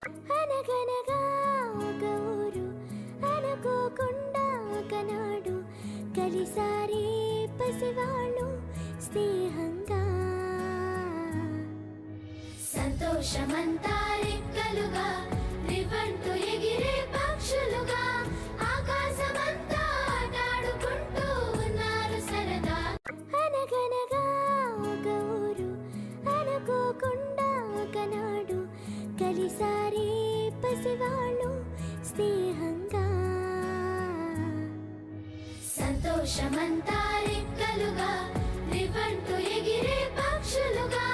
అనగనగా ఒక ఊరు అనుకోకుండా ఒకనాడు కలిసారే పసివాళ్ళు స్నేహంగా. సంతోషమంతా రెక్కలుగా రివ్వంటూ ఎగిరే పక్షులుగా ఆకాశమంతా ఆటాడుకుంటూ ఉన్నారు సరదా. అనగనగా ఒక ఊరు అనుకోకుండా ఒకనాడు కలిసారే పసివాళ్ళు స్నేహంగా. సంతోషమంతా రెక్కలుగా రివ్వంటూ ఎగిరే పక్షులుగా